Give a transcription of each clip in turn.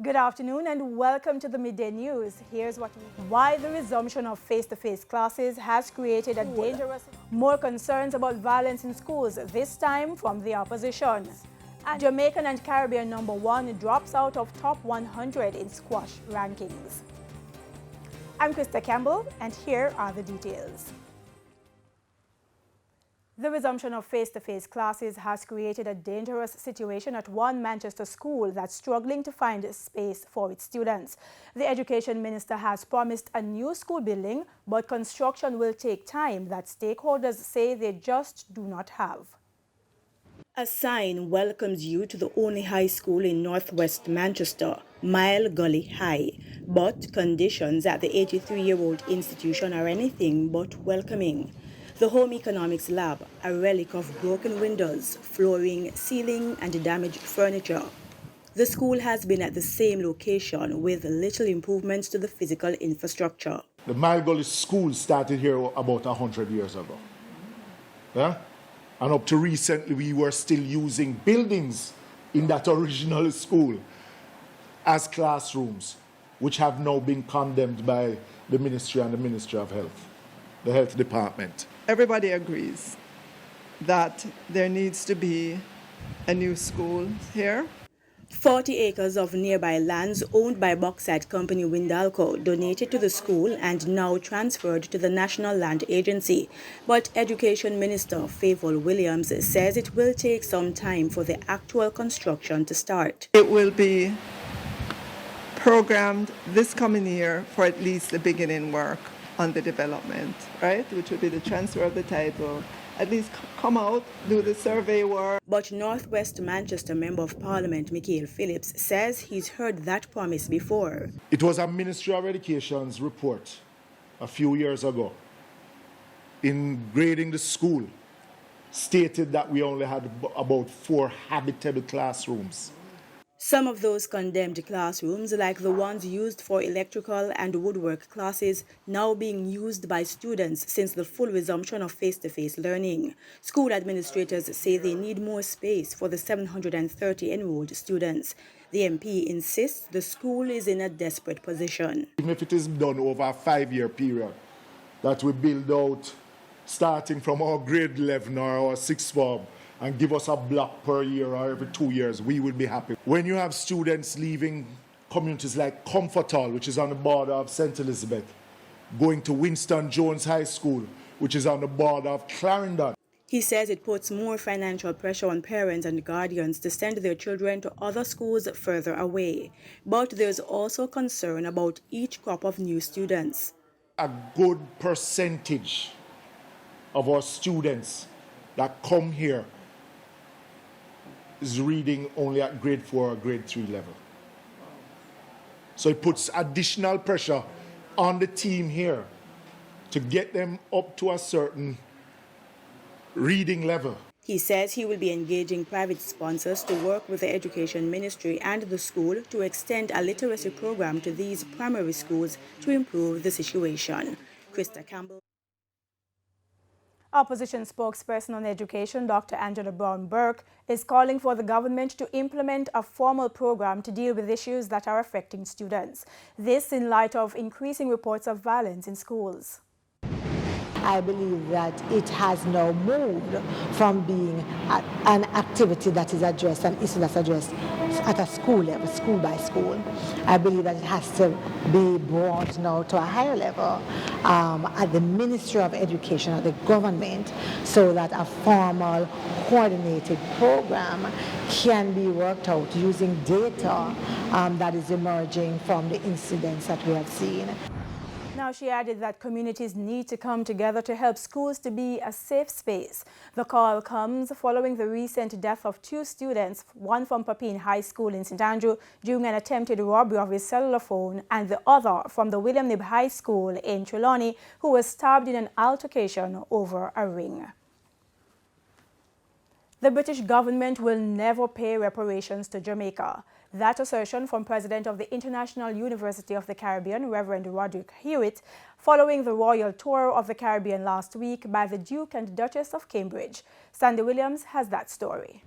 Good afternoon and welcome to the Midday News. Here's why the resumption of face-to-face classes has created a dangerous... More concerns about violence in schools, this time from the opposition. And Jamaican and Caribbean #1 drops out of top 100 in squash rankings. I'm Krista Campbell and here are the details. The resumption of face-to-face classes has created a dangerous situation at one Manchester school that's struggling to find space for its students. The Education Minister has promised a new school building, but construction will take time that stakeholders say they just do not have. A sign welcomes you to the only high school in northwest Manchester, Mile Gully High, but conditions at the 83-year-old institution are anything but welcoming. The Home Economics Lab, a relic of broken windows, flooring, ceiling and damaged furniture. The school has been at the same location with little improvements to the physical infrastructure. The Mile Gully School started here about 100 years ago. Yeah? And up to recently we were still using buildings in that original school as classrooms, which have now been condemned by the Ministry and the Ministry of Health, the Health Department. Everybody agrees that there needs to be a new school here. 40 acres of nearby lands owned by bauxite company Windalco donated to the school and now transferred to the National Land Agency. But Education Minister Favour Williams says it will take some time for the actual construction to start. It will be programmed this coming year for at least the beginning work on the development, right, which would be the transfer of the title. At least come out, do the survey work. But Northwest Manchester Member of Parliament Michael Phillips says he's heard that promise before. It was a Ministry of Education's report a few years ago in grading the school stated that we only had about 4 habitable classrooms. Some of those condemned classrooms, like the ones used for electrical and woodwork classes, now being used by students since the full resumption of face-to-face learning. School administrators say they need more space for the 730 enrolled students. The MP insists the school is in a desperate position. Even if it is done over a 5-year period, that we build out starting from our grade 11 or our 6th form, and give us a block per year or every 2 years, we will be happy. When you have students leaving communities like Comforthall, which is on the border of St. Elizabeth, going to Winston Jones High School, which is on the border of Clarendon. He says it puts more financial pressure on parents and guardians to send their children to other schools further away. But there's also concern about each crop of new students. A good percentage of our students that come here is reading only at grade 4 or grade 3 level. So it puts additional pressure on the team here to get them up to a certain reading level. He says he will be engaging private sponsors to work with the Education Ministry and the school to extend a literacy program to these primary schools to improve the situation. Krista Campbell. Opposition spokesperson on education, Dr. Angela Brown-Burke, is calling for the government to implement a formal program to deal with issues that are affecting students. This in light of increasing reports of violence in schools. I believe that it has now moved from being an activity that is addressed, an issue that's addressed at a school level, school by school. I believe that it has to be brought now to a higher level at the Ministry of Education, at the government, so that a formal, coordinated program can be worked out using data that is emerging from the incidents that we have seen. Now, she added that communities need to come together to help schools to be a safe space. The call comes following the recent death of 2 students, one from Papine High School in St. Andrew during an attempted robbery of his cellular phone, and the other from the William Knibb High School in Trelawney, who was stabbed in an altercation over a ring. The British government will never pay reparations to Jamaica. That assertion from President of the International University of the Caribbean, Reverend Roderick Hewitt, following the royal tour of the Caribbean last week by the Duke and Duchess of Cambridge. Sandy Williams has that story.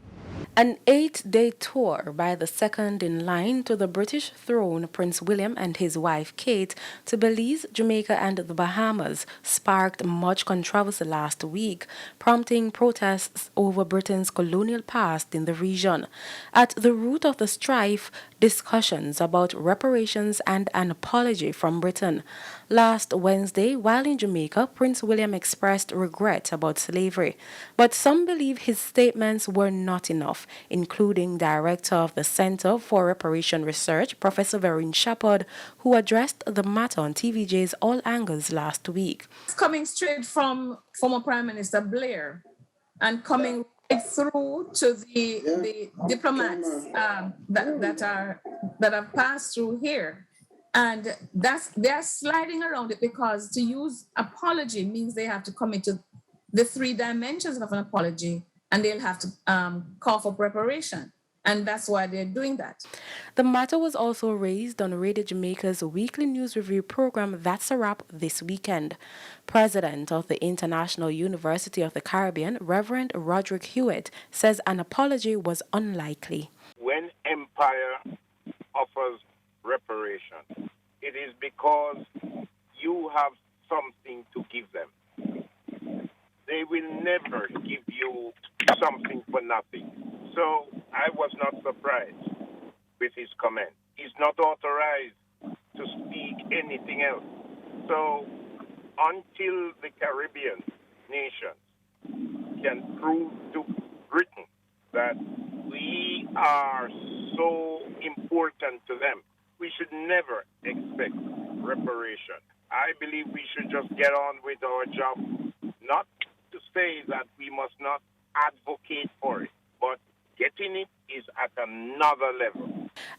An 8-day tour by the second in line to the British throne, Prince William and his wife Kate, to Belize, Jamaica and the Bahamas sparked much controversy last week, prompting protests over Britain's colonial past in the region. At the root of the strife, discussions about reparations and an apology from Britain. Last Wednesday, while in Jamaica, Prince William expressed regret about slavery, but some believe his statements were not enough, including Director of the Center for Reparation Research, Professor Vereen Shepard, who addressed the matter on TVJ's All Angles last week. It's coming straight from former Prime Minister Blair and coming right through to the diplomats that have passed through here. And they're sliding around it because to use apology means they have to commit to the 3 dimensions of an apology, and they'll have to call for preparation. And that's why they're doing that. The matter was also raised on Radio Jamaica's weekly news review program That's a Wrap this weekend. President of the International University of the Caribbean, Reverend Roderick Hewitt, says an apology was unlikely. When empire offers reparation, it is because you have something to give them. They will never give you something for nothing. So I was not surprised with his comment. He's not authorized to speak anything else. So until the Caribbean nations can prove to Britain that we are so important to them, we should never expect reparation. I believe we should just get on with our job, not to say that we must not advocate for it, but getting it is at another level.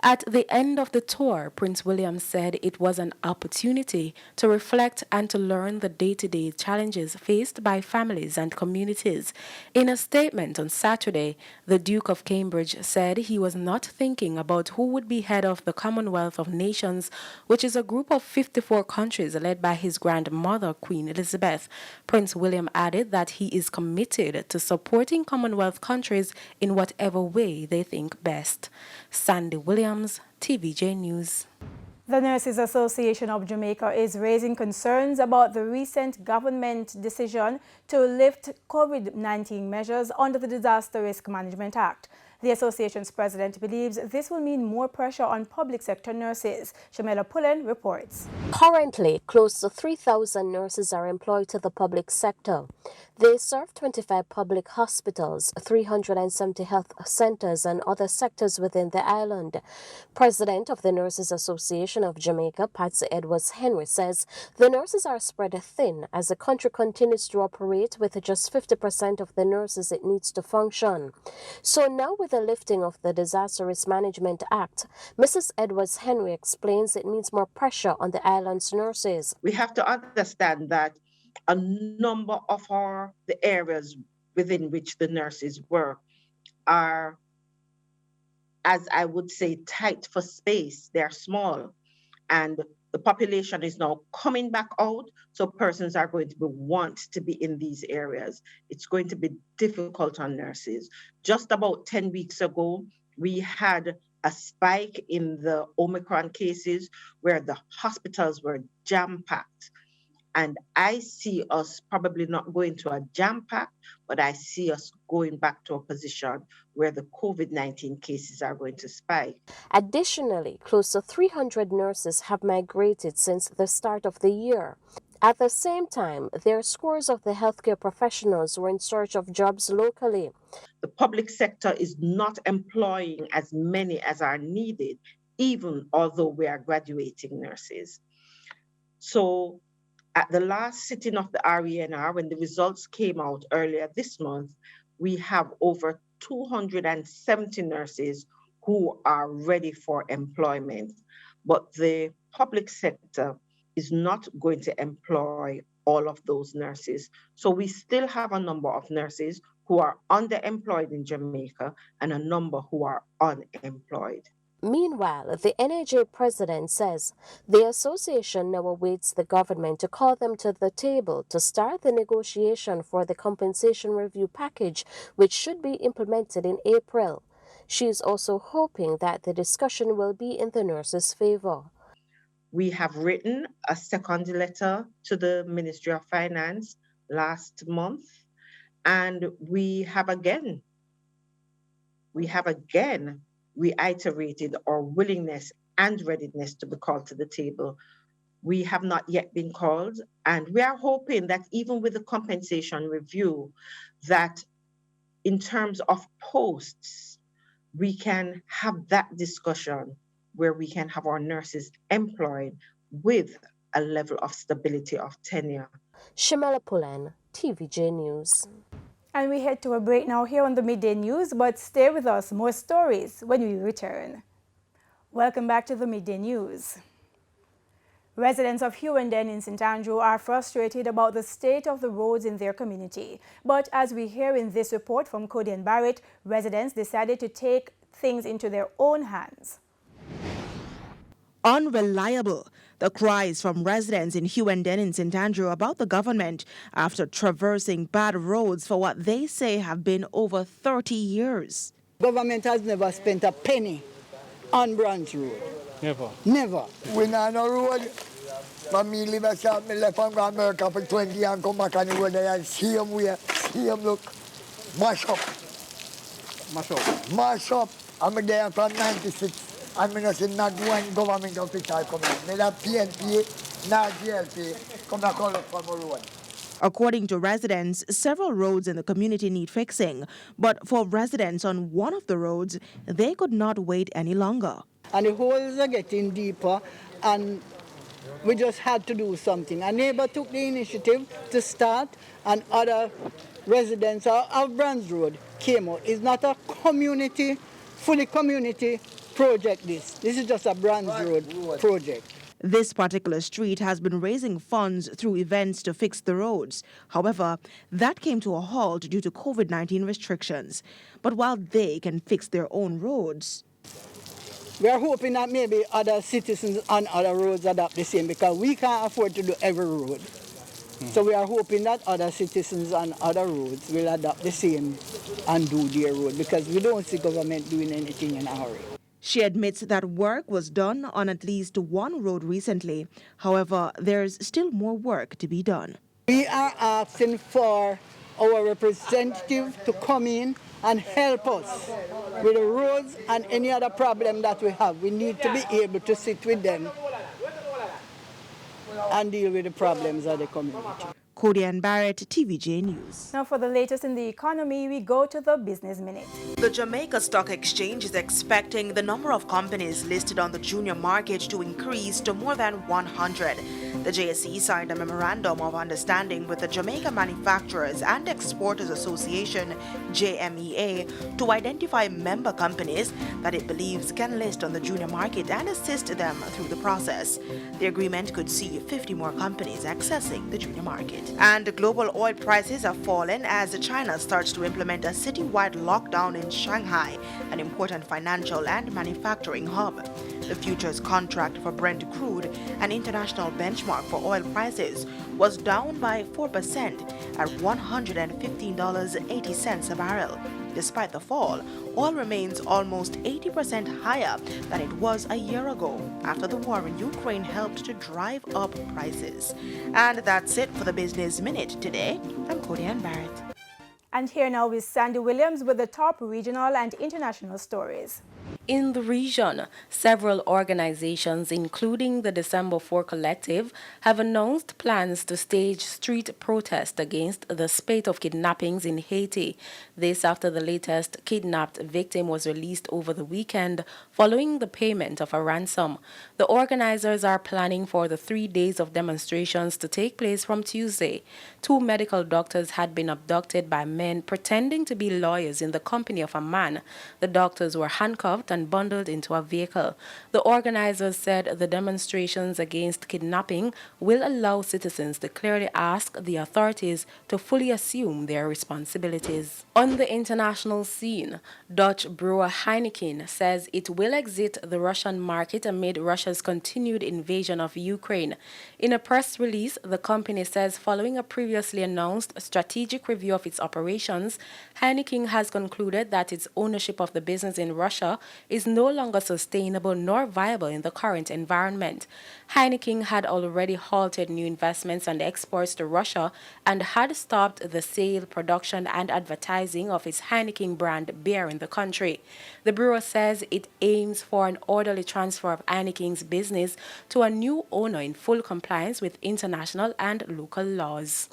At the end of the tour, Prince William said it was an opportunity to reflect and to learn the day-to-day challenges faced by families and communities. In a statement on Saturday, the Duke of Cambridge said he was not thinking about who would be head of the Commonwealth of Nations, which is a group of 54 countries led by his grandmother, Queen Elizabeth. Prince William added that he is committed to supporting Commonwealth countries in whatever way they think best. Sandy Williams, TVJ News. The Nurses Association of Jamaica is raising concerns about the recent government decision to lift COVID-19 measures under the Disaster Risk Management Act. The association's president believes this will mean more pressure on public sector nurses. Shamela Pullen reports. Currently, close to 3,000 nurses are employed to the public sector. They serve 25 public hospitals, 370 health centers, and other sectors within the island. President of the Nurses Association of Jamaica, Patsy Edwards Henry, says the nurses are spread thin as the country continues to operate with just 50% of the nurses it needs to function. So now, with the lifting of the Disaster Risk Management Act, Mrs. Edwards Henry explains it means more pressure on the island's nurses. We have to understand that a number of the areas within which the nurses work are, as I would say, tight for space. They're small, and the population is now coming back out, so persons are going to want to be in these areas. It's going to be difficult on nurses. Just about 10 weeks ago, we had a spike in the Omicron cases where the hospitals were jam-packed. And I see us probably not going to a jam-pack, but I see us going back to a position where the COVID-19 cases are going to spike. Additionally, close to 300 nurses have migrated since the start of the year. At the same time, there are scores of the healthcare professionals who are in search of jobs locally. The public sector is not employing as many as are needed, even although we are graduating nurses. So at the last sitting of the RENR, when the results came out earlier this month, we have over 270 nurses who are ready for employment. But the public sector is not going to employ all of those nurses. So we still have a number of nurses who are underemployed in Jamaica and a number who are unemployed. Meanwhile, the NAJ president says the association now awaits the government to call them to the table to start the negotiation for the compensation review package, which should be implemented in April. She is also hoping that the discussion will be in the nurses' favor. We have written a second letter to the Ministry of Finance last month, and we have again reiterated our willingness and readiness to be called to the table. We have not yet been called, and we are hoping that even with the compensation review, that in terms of posts, we can have that discussion where we can have our nurses employed with a level of stability of tenure. Shimela Pulen, TVJ News. And we head to a break now here on the Midday News, but stay with us, more stories when we return. Welcome back to the Midday News. Residents of Hughenden in St. Andrew are frustrated about the state of the roads in their community. But as we hear in this report from Cody and Barrett, residents decided to take things into their own hands. Unreliable. The cries from residents in Hughenden in St. Andrew about the government after traversing bad roads for what they say have been over 30 years. Government has never spent a penny on Branch Road. Never. Never. We not no road. But me live a shop, me left and go to America for 20 years and come back on the road and see him where, see him look, mash up. Mash up. Mash up. I'm there from 96. And I see not one government official coming. Neither PNP, nor GLP come back all up from the road. According to residents, several roads in the community need fixing. But for residents on one of the roads, they could not wait any longer. And the holes are getting deeper, and we just had to do something. A neighbor took the initiative to start, and other residents of Branch Road came out. It's not a community, fully community project this is just a Branch Road project. This particular street has been raising funds through events to fix the roads. However, that came to a halt due to COVID-19 restrictions. But while they can fix their own roads, we are hoping that maybe other citizens on other roads adopt the same, because we can't afford to do every road. So we are hoping that other citizens on other roads will adopt the same and do their road, because we don't see government doing anything in a hurry. she admits that work was done on at least one road recently. However, there's still more work to be done. We are asking for our representative to come in and help us with the roads and any other problem that we have. We need to be able to sit with them and deal with the problems of the community. Cody and Barrett, TVJ News. Now for the latest in the economy, we go to the Business Minute. The Jamaica Stock Exchange is expecting the number of companies listed on the junior market to increase to more than 100. The JSE signed a memorandum of understanding with the Jamaica Manufacturers and Exporters Association, JMEA, to identify member companies that it believes can list on the junior market and assist them through the process. The agreement could see 50 more companies accessing the junior market. And global oil prices have fallen as China starts to implement a citywide lockdown in Shanghai, an important financial and manufacturing hub. The futures contract for Brent crude, an international benchmark for oil prices, was down by 4% at $115.80 a barrel. Despite the fall, oil remains almost 80% higher than it was a year ago after the war in Ukraine helped to drive up prices. And that's it for the Business Minute today. I'm Cody Ann Barrett. And here now is Sandy Williams with the top regional and international stories. In the region, several organizations, including the December 4 Collective, have announced plans to stage street protest against the spate of kidnappings in Haiti. This after the latest kidnapped victim was released over the weekend following the payment of a ransom. The organizers are planning for the 3 days of demonstrations to take place from Tuesday. 2 medical doctors had been abducted by men pretending to be lawyers in the company of a man. The doctors were handcuffed handcuffed and bundled into a vehicle. The organizers said the demonstrations against kidnapping will allow citizens to clearly ask the authorities to fully assume their responsibilities. On the international scene, Dutch brewer Heineken says it will exit the Russian market amid Russia's continued invasion of Ukraine. In a press release, the company says following a previously announced strategic review of its operations, Heineken has concluded that its ownership of the business in Russia is no longer sustainable nor viable in the current environment. Heineken had already halted new investments and exports to Russia and had stopped the sale, production, and advertising of its Heineken brand beer in the country. The brewer says it aims for an orderly transfer of Heineken's business to a new owner in full compliance with international and local laws.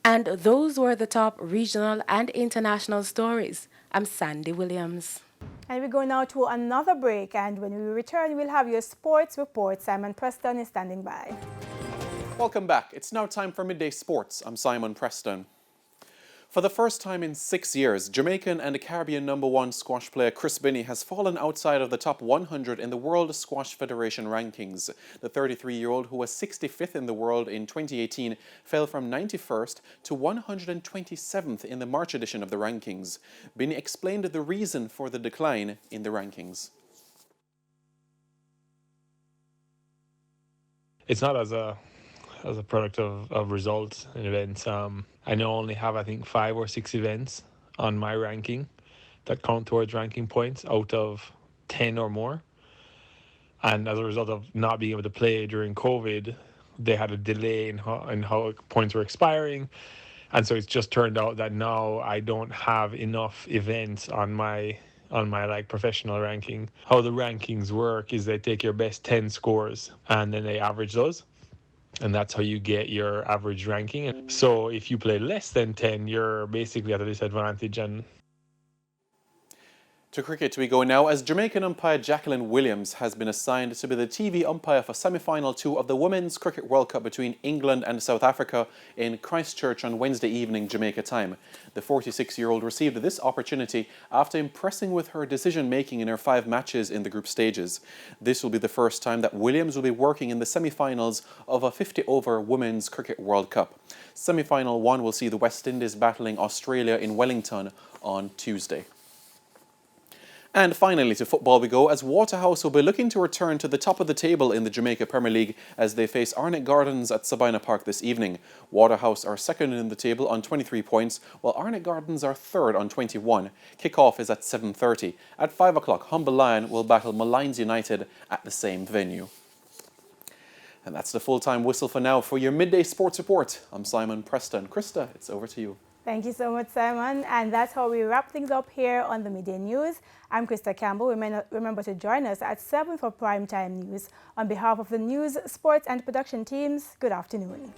And those were the top regional and international stories. I'm Sandy Williams. And we go now to another break, and when we return, we'll have your sports report. Simon Preston is standing by. Welcome back. It's now time for Midday Sports. I'm Simon Preston. For the first time in 6 years, Jamaican and Caribbean #1 squash player Chris Binney has fallen outside of the top 100 in the World Squash Federation rankings. The 33-year-old, who was 65th in the world in 2018, fell from 91st to 127th in the March edition of the rankings. Binney explained the reason for the decline in the rankings. It's not as a product of results and events. I now only have, I think, 5 or 6 events on my ranking that count towards ranking points out of 10 or more. And as a result of not being able to play during COVID, they had a delay in how points were expiring. And so it's just turned out that now I don't have enough events on my like professional ranking. How the rankings work is they take your best 10 scores and then they average those. And that's how you get your average ranking. So if you play less than 10, you're basically at a disadvantage. And to cricket we go now, as Jamaican umpire Jacqueline Williams has been assigned to be the TV umpire for semi-final 2 of the Women's Cricket World Cup between England and South Africa in Christchurch on Wednesday evening, Jamaica time. The 46-year-old received this opportunity after impressing with her decision-making in her 5 matches in the group stages. This will be the first time that Williams will be working in the semi-finals of a 50-over Women's Cricket World Cup. Semi-final 1 will see the West Indies battling Australia in Wellington on Tuesday. And finally to football we go, as Waterhouse will be looking to return to the top of the table in the Jamaica Premier League as they face Arnett Gardens at Sabina Park this evening. Waterhouse are second in the table on 23 points, while Arnett Gardens are third on 21. Kick-off is at 7:30. At 5 o'clock, Humble Lion will battle Malines United at the same venue. And that's the full-time whistle for now. For your Midday Sports Report, I'm Simon Preston. Krista, it's over to you. Thank you so much, Simon. And that's how we wrap things up here on the Midday News. I'm Krista Campbell. Remember to join us at 7 for Primetime News. On behalf of the news, sports and production teams, good afternoon.